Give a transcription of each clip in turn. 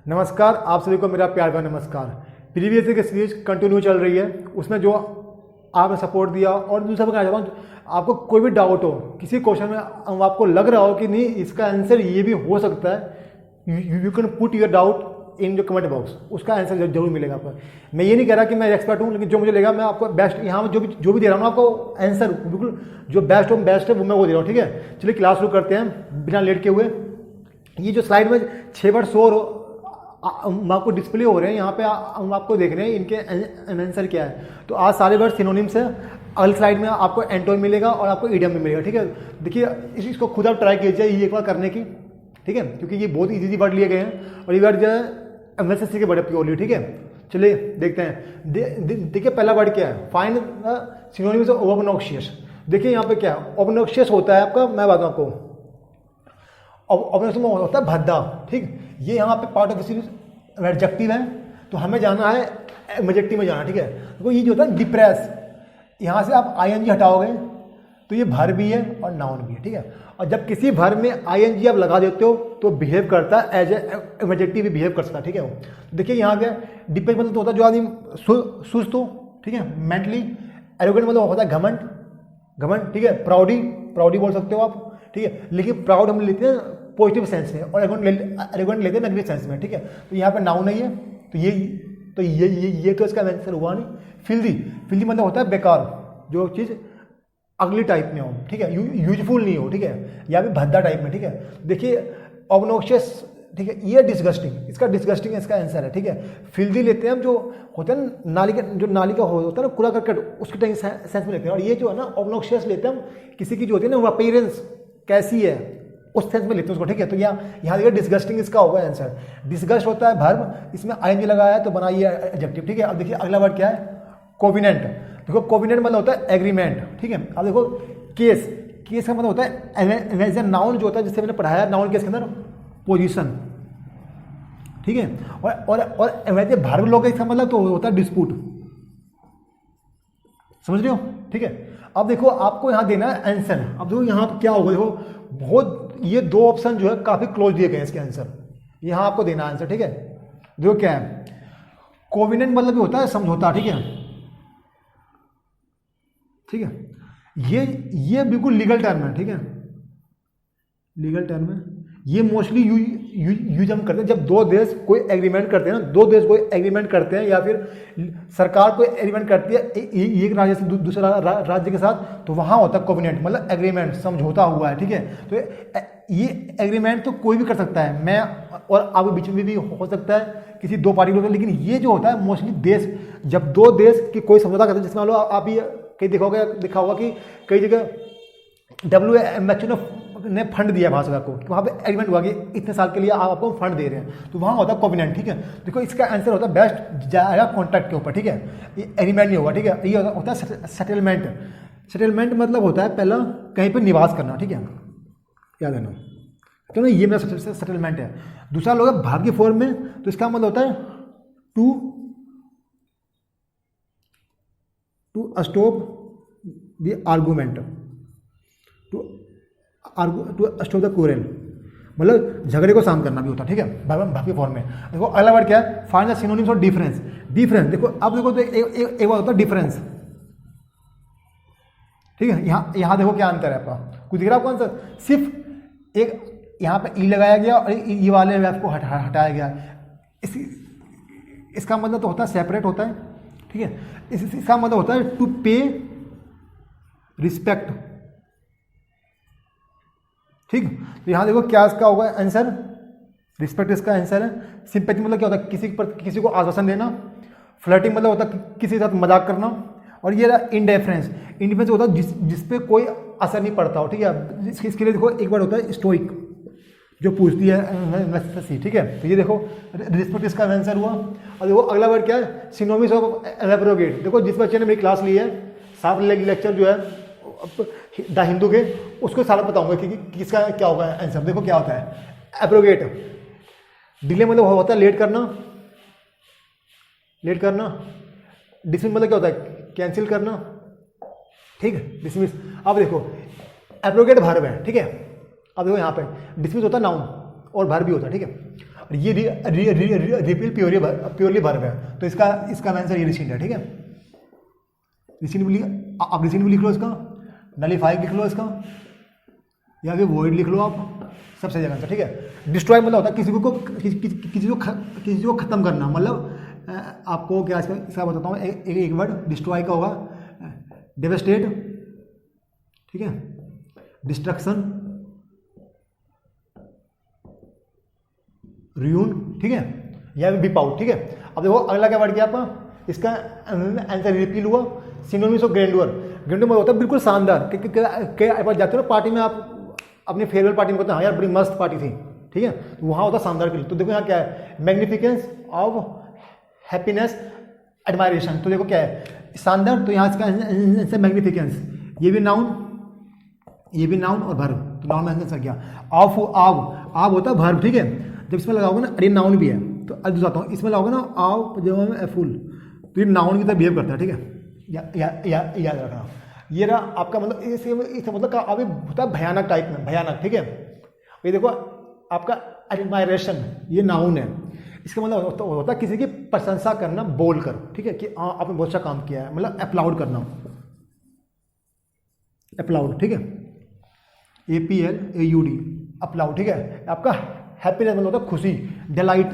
नमस्कार, आप सभी को मेरा प्यार का नमस्कार। प्रीवियस ईयर की सीरीज कंटिन्यू चल रही है, उसमें जो आपने सपोर्ट दिया और दूसरा मैं कहना चाहता हूँ, आपको कोई भी डाउट हो किसी क्वेश्चन में, आपको लग रहा हो कि नहीं इसका आंसर ये भी हो सकता है, you can put your doubt in the comment box, उसका आंसर जरूर मिलेगा आपको। मैं ये नहीं कह रहा कि मैं एक्सपर्ट हूँ, लेकिन जो मुझे लगा मैं आपको बेस्ट यहाँ में जो भी दे रहा हूँ आपको आंसर बिल्कुल जो बेस्ट है वो मैं वो दे रहा हूँ। ठीक है, चलिए क्लास शुरू करते हैं बिना लेट के हुए। ये जो स्लाइड में 6 वर्ड शो आपको डिस्प्ले हो रहे हैं, यहाँ पे हम आपको देख रहे हैं इनके आंसर क्या है। तो आज सारे वर्ड सिनोनिम्स है। अगली स्लाइड में आपको एंटोनिम मिलेगा और आपको इडियम भी मिलेगा। ठीक है, देखिए इसको खुद आप ट्राई कीजिए ये एक बार करने की। ठीक है, क्योंकि ये बहुत इजी वर्ड लिए गए हैं और ये वर्ड जो है एमएसएससी के बड़े प्योरली। ठीक है, चलिए देखते हैं। देखिए पहला वर्ड क्या है, फाइंड सिनोनिम्स ऑफ ऑब्नॉक्शियस। देखिए यहाँ पे क्या है, ऑब्नॉक्शियस होता है आपका, मैं बताऊँ आपको, ऑब्नॉक्शियस होता है भद्दा। ठीक, ये यहाँ पे पार्ट ऑफ एडजेक्टिव है, तो हमें जाना है एडजेक्टिव में जाना। ठीक है, तो ये जो होता है डिप्रेस, यहाँ से आप आईएनजी हटाओगे तो ये भर भी है और नाउन भी है। ठीक है, और जब किसी भर में आईएनजी आप लगा देते हो तो बिहेव करता है एज एडजेक्टिव भी बिहेव कर सकता है। ठीक है, देखिए यहाँ क्या डिप्रेस मतलब तो होता है जो आदमी सुस्त हो। ठीक है, मेंटली। एरोगेंट मतलब होता है घमंड। ठीक है, प्राउडी बोल सकते हो आप। ठीक है, लेकिन प्राउड हम लेते हैं पॉजिटिव सेंस में और एरोगेंट लेते हैं नेगेटिव सेंस में। ठीक है, तो यहाँ पे नाउन नहीं है, तो ये तो इसका आंसर हुआ नहीं। फिल्दी मतलब होता है बेकार, जो चीज़ अगली टाइप में हो। ठीक है, यूजफुल नहीं हो। ठीक है, या भी भद्दा टाइप में। ठीक है, देखिए ऑब्नॉक्शियस। ठीक है, ये डिस्गस्टिंग, इसका आंसर है। ठीक है, फिल्दी लेते हैं हम, जो होता है नाली का होता है ना कूड़ा करकट, उसके टाइम सेंस में लेते हैं। और ये जो है ना ऑब्नॉक्शियस लेते हैं हम किसी की जो होती है ना अपीयरेंस कैसी है उस सेंस में लेते हैं उसको। ठीक है, तो यहाँ देखिए डिस्गस्टिंग इसका होगा आंसर। डिस्गस्ट होता है वर्ब, इसमें आईएनजी लगाया है तो बनाइए एडजेक्टिव। ठीक है, अब देखिए अगला वर्ड क्या है, कोविनेंट। देखो कोविनेंट मतलब होता है एग्रीमेंट। ठीक है, अब देखो केस का मतलब होता है नाउन जो होता है, जिससे मैंने पढ़ाया नाउन केस के अंदर पोजीशन। ठीक है, और वैसे वर्ब लोग इसका मतलब तो होता है डिस्प्यूट। समझ रहे हो? ठीक है, अब देखो आपको यहाँ देना है आंसर। अब देखो यहाँ क्या होगा, देखो बहुत ये दो ऑप्शन जो है काफी क्लोज दिए गए हैं इसके आंसर, यहाँ आपको देना आंसर। ठीक है, देखो क्या है, कोविनेंट मतलब भी होता है समझौता। ठीक है, ये बिल्कुल लीगल टर्म है। ठीक है, लीगल टर्म है, ये मोस्टली यूज हम करते हैं जब दो देश कोई एग्रीमेंट करते हैं ना, दो देश कोई एग्रीमेंट करते हैं या फिर सरकार कोई एग्रीमेंट करती है एक राज्य से दूसरा राज्य के साथ, तो वहाँ होता है कोविनेंट, मतलब एग्रीमेंट, समझौता हुआ है। ठीक है, तो ये एग्रीमेंट तो कोई भी कर सकता है, मैं और आप बीच में भी हो सकता है किसी दो पार्टी को, लेकिन ये जो होता है मोस्टली देश, जब दो देश की कोई समझौता करते हैं, जिसमें मान लो आप ये कहीं देखा होगा कि कई जगह WHO ने फंड दिया भारत सरकार को, कि वहाँ पे एग्रीमेंट हुआ कि इतने साल के लिए आप आपको फंड दे रहे हैं, तो वहाँ होता है कोविनेंट। ठीक है, देखो इसका आंसर होता है बेस्ट जाएगा कॉन्ट्रैक्ट के ऊपर। ठीक है, ये एग्रीमेंट नहीं होगा। ठीक है, ये होता है सेटलमेंट मतलब होता है पहला कहीं पर निवास करना। ठीक है, याद रखना, तो ना ये मेरा सेटलमेंट है। दूसरा लोग है भाग की फॉर्म में, तो इसका मतलब होता है to stop the argument, to stop the quarrel, मतलब झगड़े को शांत करना भी होता है। ठीक है, भाग की फॉर्म में। देखो अगला वर्ड क्या है, find the synonyms of difference. देखो अब देखो तो एक बार होता है डिफरेंस। ठीक है, यहाँ देखो क्या अंतर है आपका, कुछ दिख रहा है आपको आंसर, सिर्फ एक यहाँ पे ई लगाया गया और ये वाले वेब को हटाया गया। इसका मतलब तो होता है सेपरेट होता है। ठीक है, इसका मतलब होता है टू पे रिस्पेक्ट। ठीक, तो यहाँ देखो क्या इसका होगा आंसर, रिस्पेक्ट इसका आंसर है। सिंपैथी मतलब क्या होता है किसी को आश्वासन देना। फ्लर्टिंग मतलब होता है किसी के साथ मजाक करना। और ये रहा इंडिफरेंस होता है जिस पे कोई असर नहीं पड़ता हो। ठीक है, इसके लिए देखो एक बार होता है स्टोइक, जो पूछती है। ठीक है, तो ये देखो रिस्पेक्ट इसका आंसर हुआ। और देखो अगला वर्ड क्या है, सिनोनिम्स ऑफ एब्रोगेट। देखो जिस बच्चे ने मेरी क्लास ली है, साफ लेक्चर जो है द हिंदू के, उसको सारा बताऊंगा कि किसका क्या होगा आंसर। देखो क्या होता है एब्रोगेट, डिले मतलब होता है लेट करना। डिसमिस मतलब क्या होता है कैंसिल करना। ठीक है, डिसमिस। अब देखो एब्रोगेट वर्ब है। ठीक है, अब देखो यहाँ पे डिसमिस होता है नाउन और वर्ब भी होता है। ठीक है, और ये रिपील प्योरली वर्ब है, तो इसका आंसर ये रिसीड है। ठीक है, रिसीड भी आप रिसीड भी लिख लो इसका, नलीफाई लिख लो इसका, या फिर वॉइड लिख लो आप, सबसे जगह आंसर। ठीक है, डिस्ट्रॉय मतलब होता है किसी को खत्म करना, मतलब आपको क्या इसका बताता हूँ, एक वर्ड डिस्ट्रॉय का होगा डेवेस्टेट, ठीक है, डिस्ट्रक्शन, रियून, ठीक है, या विप आउट। ठीक है, अब देखो अगला क्या वर्ड किया आपका, इसका आंसर रिपील हुआ, सिनोनिम्स ऑफ ग्रैंडवर। ग्रैंडवर होता है बिल्कुल शानदार, कई बार जाते हो ना पार्टी में, आप अपने फेयरवेल पार्टी में कहते हैं हाँ यार बड़ी मस्त पार्टी थी, ठीक है, तो वहाँ होता है शानदार के लिए। तो देखो यहाँ क्या है, मैग्निफिकेंस ऑफ हैप्पीनेस एडमायरेशन, तो देखो क्या है शानदार, तो यहाँ इसका मैग्निफिकेंस, ये भी नाउन और वर्ब, तो नाउन में आंसर क्या, ऑफ आव होता है वर्ब। ठीक है, जब इसमें लगाओगे ना, अरे नाउन भी है, तो अब बताता हूँ, इसमें लगाओगे ना आव जब में फुल, तो ये नाउन की तरह बिहेव करता है। ठीक है, याद रखना, ये रहा आपका मतलब, इससे मतलब का अभी होता है भयानक टाइप में, भयानक। ठीक है, ये देखो आपका एडमायरेशन, ये नाउन है, इसका मतलब होता है किसी की प्रशंसा करना बोल कर। ठीक है, कि आपने बहुत अच्छा काम किया है, मतलब अप्लाउड करना, अप्लाउड। ठीक है, APLAUD, अप्लाउड। ठीक है, आपका हैप्पीनेस मतलब होता है खुशी, डिलाइट।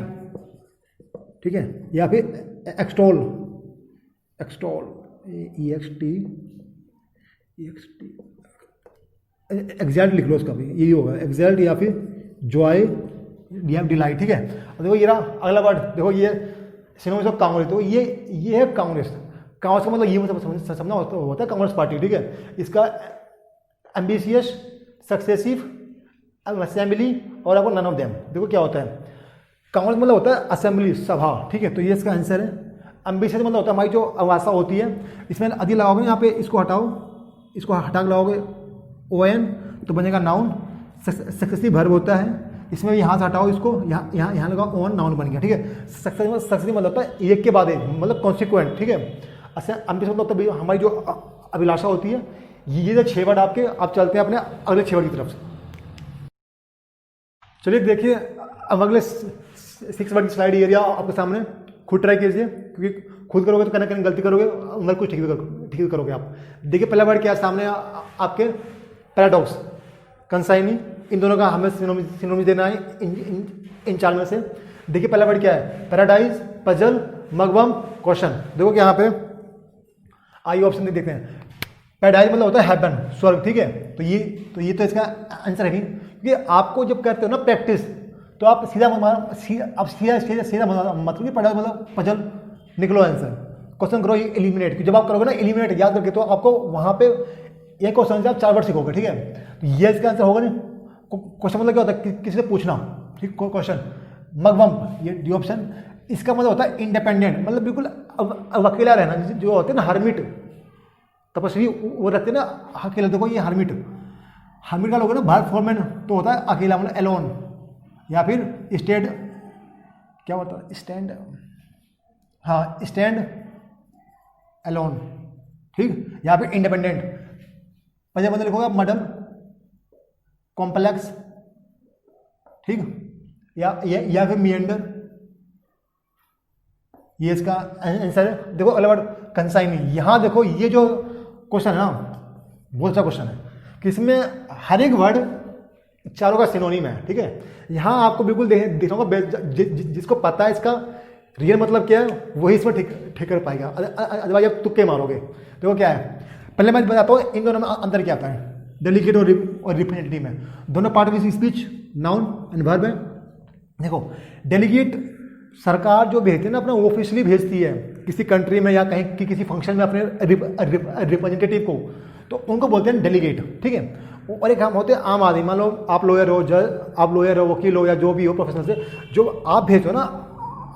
ठीक है, या फिर एक्सटॉल, एग्जैल्ट लिख लो, उसका भी यही होगा, एग्जैल्ट या फिर जॉय या डिलाइट। ठीक है, और देखो ये रहा अगला वर्ड, देखो ये सिनोनिम्स ऑफ कांग्रेस, तो ये है कांग्रेस का मतलब ये मतलब समझना होता है कांग्रेस पार्टी। ठीक है, इसका एम्बिशियस, सक्सेसिव, असेंबली और आपको नन ऑफ देम। देखो क्या होता है, कांग्रेस मतलब होता है असेंबली, सभा। ठीक है, तो ये इसका आंसर है। एम्बिशियस मतलब होता है हमारी जो आवासा होती है, इसमें अधिक लगाओगे यहाँ पे, इसको हटाओ, इसको हटा के लगाओगे ON, तो बनेगा नाउन। सक्सेसिव वर्ब होता है, इसमें यहाँ से हटाओ इसको, यहाँ लगाओ ON, नाउन बन गया। ठीक है, सक्सेसिव मतलब होता है एक के बाद एक, मतलब कॉन्सिक्वेंट। ठीक है, एम्बिशियस मतलब होता है हमारी जो अभिलाषा होती है। ये 6 वर्ड आपके, आप चलते हैं अपने अगले 6 वर्ड की तरफ से। चलिए देखिए, अब अगले 6 वर्ड की स्लाइड एरिया आपके सामने, खुद ट्राई कीजिए, क्योंकि खुद करोगे तो कहीं ना कहीं गलती करोगे, अंदर कुछ ठीक करोगे आप। देखिए पहला वर्ड क्या है सामने आपके, पैराडॉक्स, कंसाइनी, इन दोनों का हमें सिनोनिम देना है इन 4 में से। देखिए पहला वर्ड क्या है, पैराडाइज, पजल, मगवम, क्वेश्चन। देखो कि यहाँ पे आई ऑप्शन देखते हैं। पैराडाइज मतलब होता है हेवन, स्वर्ग। ठीक है, तो ये तो इसका आंसर है नहीं, क्योंकि आपको जब करते हो ना प्रैक्टिस, तो आप सीधा मतलब पैराडाइज मतलब पजल, निकलो आंसर, क्वेश्चन करो एलिमिनेट। जब आप करोगे ना एलिमिनेट याद करके, तो आपको वहाँ पे एक क्वेश्चन से आप 4 वर्ड सीखोगे। ठीक है, तो ये इसका आंसर होगा नहीं। क्वेश्चन मतलब क्या होता है, किसी से पूछना। ठीक, क्वेश्चन। मगवम, ये डी ऑप्शन, इसका मतलब होता है इंडिपेंडेंट, मतलब बिल्कुल अकेला रहना, जो होते हैं ना हर्मिट, तपस्वी वो रहते हैं ना अकेले। देखो ये हर्मिट का लोग है ना, भारत फॉर्मेन तो होता है अकेला, मतलब एलोन, या फिर स्टेड, क्या होता है स्टैंड, हाँ स्टैंड एलोन। ठीक, यहाँ पे इंडिपेंडेंट। पहले मतलब लिखोगे आप मॉडल, कॉम्प्लेक्स, ठीक, या फिर मिएंडर, ये इसका आंसर है। देखो अगला वर्ड कंसाइनी, यहाँ देखो ये जो क्वेश्चन है ना, बहुत अच्छा क्वेश्चन है, कि इसमें हर एक वर्ड 4 का सिनोनिम है। ठीक है, यहाँ आपको बिल्कुल देखोगे, जिसको पता है इसका रियल मतलब क्या है, वही इसमें ठीक कर पाएगा, अदरवाइज आप तुक्के मारोगे। देखो क्या है, पहले मैं बताता हूँ इन दोनों में अंतर क्या आता है, डेलीगेट और रिप्रेजेंटेटिव में। दोनों part of speech noun and verb है। देखो डेलीगेट सरकार जो भेजती है ना, अपना ऑफिशियली भेजती है किसी कंट्री में या कहीं किसी फंक्शन में अपने रिप्रेजेंटेटिव को, तो उनको बोलते हैं डेलीगेट। ठीक है, और एक हम होते हैं आम आदमी, मान लो आप लॉयर हो, आप लॉयर हो, वकील हो, या जो भी हो प्रोफेशनल से, जो आप भेजते हो ना,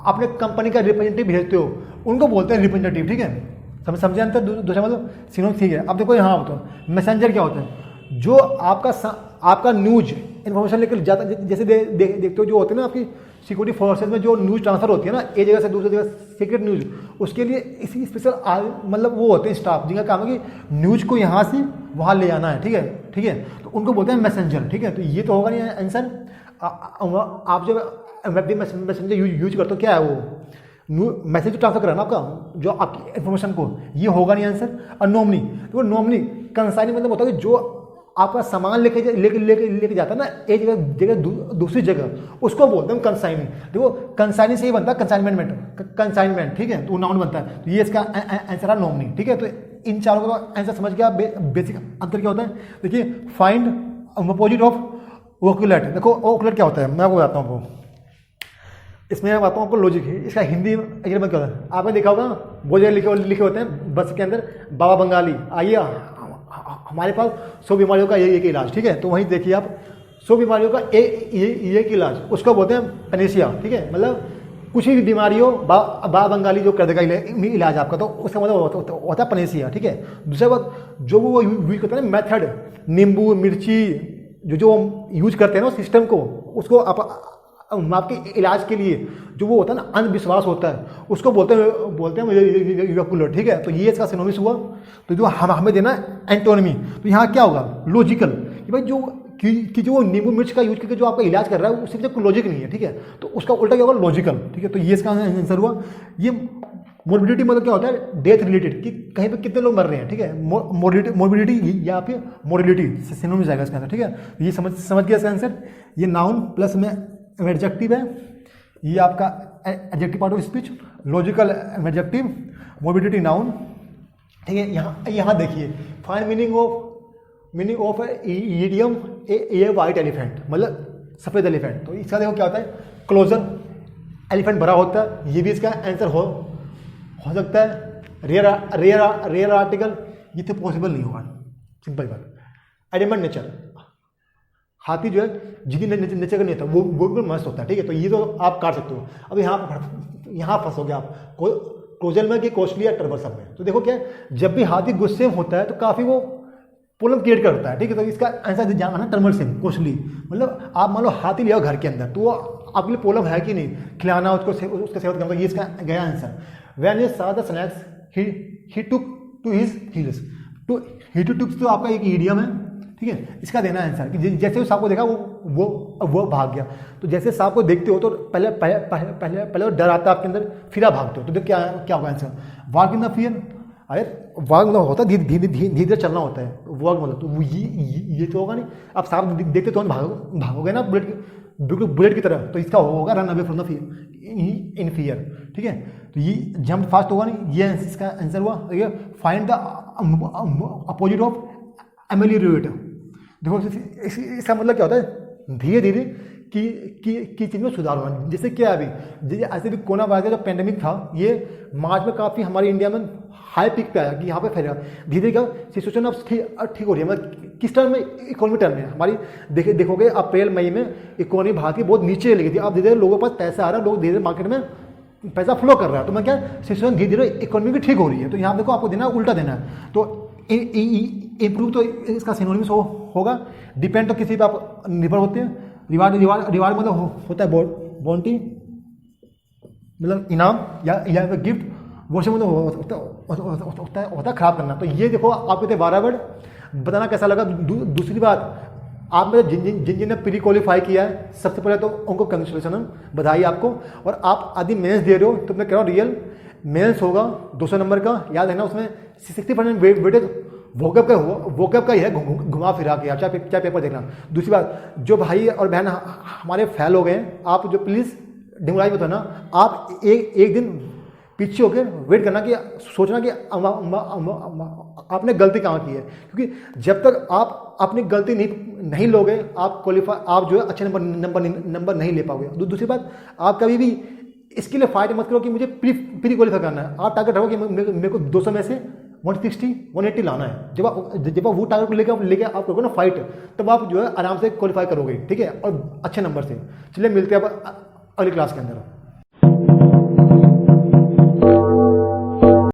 अपने कंपनी का रिप्रेजेंटेटिव भेजते हो, उनको बोलते हैं रिप्रेजेंटेटिव। ठीक है, समझे अंतर, दूसरा मतलब सिनोनिम। ठीक है, अब देखो यहाँ होता है मैसेंजर, क्या होता है, जो आपका न्यूज इन्फॉर्मेशन लेकर जाता, जैसे देखते हो जो होते हैं ना आपकी सिक्योरिटी फोर्सेज में, जो न्यूज़ ट्रांसफर होती है ना एक जगह से दूसरी जगह, सीक्रेट न्यूज़, उसके लिए इसी स्पेशल मतलब वो होते हैं स्टाफ, जिनका काम है कि न्यूज़ को यहाँ से वहाँ ले जाना है। ठीक है, तो उनको बोलते हैं मैसेंजर। ठीक है, तो ये तो होगा नहीं आंसर। आप जब वेब मैसेंजर यूज करते हो, क्या है वो मैसेज ट्रांसफर करा ना आपका, जो आपकी इन्फॉर्मेशन को, ये होगा नहीं आंसर। और नॉर्मली, तो नॉर्मली कंसाइनिंग मतलब होता है कि जो आपका सामान लेके लेके जाता है ना एक जगह दूसरी जगह, उसको बोलते हैं कंसाइनिंग। देखो कंसाइनिंग से ही बनता है कंसाइनमेंट, ठीक है, तो नाउन बनता है। तो ये इसका आंसर है नॉमिनी, ठीक है। तो इन चारों का आंसर समझ गया। बेसिक अंतर क्या होता है, देखिए फाइंड अपोजिट ऑफ वोक्युलेट। देखो वोक्युलेट क्या होता है, मैं आपको बताता हूँ आपको। इसमें मैं बताता हूँ आपको लॉजिक है इसका। हिंदी में क्या होता है, आपने देखा होगा बहुत जगह लिखे होते हैं बस के अंदर, बाबा बंगाली आइए हमारे पास 100 बीमारियों का एक इलाज, ठीक है। तो वहीं देखिए आप 100 बीमारियों का एक इलाज, उसको बोलते हैं पेनेसिया, ठीक है। मतलब कुछ भी बीमारी हो, बाबा बंगाली जो कर देगा इलाज आपका, तो उसका मतलब होता है पेनेसिया, ठीक है। दूसरा बात, जो वो यूज करते हैं ना मेथड, नींबू मिर्ची जो यूज करते हैं ना सिस्टम को, उसको आपके इलाज के लिए जो वो होता है ना अंधविश्वास होता है, उसको बोलते हैं वोक्युलर, ठीक है। तो ये इसका सिनोनिम्स हुआ। तो जो हमें देना है एंटोनिमी, तो यहाँ क्या होगा लॉजिकल, कि भाई जो जो नींबू मिर्च का यूज करके जो आपका इलाज कर रहा है उससे कोई लॉजिक नहीं है, ठीक है। तो उसका उल्टा क्या होगा लॉजिकल, ठीक है। तो ये इसका आंसर हुआ। ये मोर्बिडिटी मतलब क्या होता है, डेथ रिलेटेड, कि कहीं पे कितने लोग मर रहे हैं, ठीक है। मोर्बिडिटी या फिर मोरिलिटी सिनोनिम जाएगा इसका आंसर, ठीक है। ये समझ गया इसका आंसर। ये नाउन प्लस में एडजेक्टिव है, ये आपका adjective part of speech, logical adjective, morbidity noun, ठीक है। यहाँ देखिए find meaning of idiom A white elephant, मतलब सफ़ेद एलिफेंट। तो इसका देखो क्या होता है, क्लोजर, एलिफेंट भरा होता है, ये भी इसका आंसर हो सकता है। रेयर आर्टिकल, ये तो पॉसिबल नहीं होगा, सिंपल बात। एनिमल नेचर, हाथी जो है जिंदगी नेचर का नहीं होता, वो बिल्कुल मस्त होता है, ठीक है। तो ये तो आप काट सकते हो। अब यहाँ फंसोगे आप क्लोजल में कि कॉस्टली या टर्बरसम में। तो देखो क्या है, जब भी हाथी गुस्से में होता है तो काफ़ी वो प्रॉब्लम क्रिएट करता है, ठीक है। तो इसका आंसर जाना टर्बरसम, कॉस्टली, मतलब आप मान लो हाथी ले आओ घर के अंदर, तो वो आपके लिए प्रॉब्लम है कि नहीं, खिलाना उसको, उसका सेवा करना। ये इसका गया answer. When he saw the snakes he took to his heels. तो ही टू टुक तो आपका एक ईडियम है, ठीक है। इसका देना आंसर कि जैसे उस सांप को देखा वो भाग गया। तो जैसे सांप को देखते हो तो पहले डर आता है आपके अंदर, फिर आप भागते हो। तो क्या होगा answer, walk in the fear. अरे वॉक मतलब होता है धीरे चलना होता है, वॉक मतलब, तो ये तो होगा नहीं। आप सांप देखते तो भागोगे ना बिल्कुल बुलेट की तरह। तो इसका होगा run away from the fear, in fear, ठीक है। तो ये जंप फास्ट होगा नहीं, ये इसका आंसर हुआ। Find the opposite of ameliorate. देखो इसका मतलब क्या होता है, धीरे धीरे की चीज़ में सुधार होना। जैसे क्या अभी जैसे ऐसे भी कोरोना वायरस का जो पेंडेमिक था, ये मार्च में काफ़ी हमारे इंडिया में हाई पीक पे आया कि यहाँ पे फैला। धीरे धीरे क्या सिचुएशन अब ठीक हो रही है। मतलब किस टर्म में, इकोनॉमी टर्म में हमारी देखोगे अप्रैल मई में इकोनॉमी भारत की बहुत नीचे लगी थी। अब धीरे धीरे लोगों के पास पैसा आ रहा है, लोग धीरे धीरे मार्केट में पैसा फ्लो कर रहा है। तो मैं क्या सिचुएशन धीरे धीरे इकोनॉमी की ठीक हो रही है। तो यहाँ देखो आपको देना उल्टा देना है। तो इम्प्रूव तो इसका सिनोनिम्स होगा। डिपेंड तो किसी पे आप निर्भर होते हैं। रिवार्ड मतलब होता है बॉन्टी, मतलब इनाम या गिफ्ट। वर्षन मतलब होता है खराब करना। तो ये देखो आपके थे 12 वर्ड, बताना कैसा लगा। दूसरी बात, आप में जिन ने प्री क्वालिफाई किया है, सबसे पहले तो उनको कंग्रेचुलेशन, बधाई आपको। और आप आदि मेंस दे रहे हो तो मैं कह रहा हूँ रियल मेंस होगा 200 नंबर का, याद है ना। उसमें 60% वेटेज वोकअप का ही है, घुमा फिरा के आप क्या पेपर देखना। दूसरी बात, जो भाई और बहन हमारे फेल हो गए हैं, आप जो प्लीज़ डिमोराइज मत होना। आप एक दिन पीछे होकर वेट करना कि सोचना कि आपने गलती कहाँ की है। क्योंकि जब तक आप अपनी गलती नहीं लोगे, आप क्वालिफाई, आप जो है अच्छे नंबर नहीं ले पाओगे। दूसरी बात, आप कभी भी इसके लिए फाइट मत करो कि मुझे प्री क्वालिफाई करना है। आप टारगेट रखो कि मेरे को 200 में से 160 180 लाना है। जब आप वो टारगेट को लेके आप करोगे ना फाइट, तब आप जो है आराम से क्वालिफाई करोगे, ठीक है, और अच्छे नंबर से। चलिए मिलते हैं अब अगली क्लास के अंदर।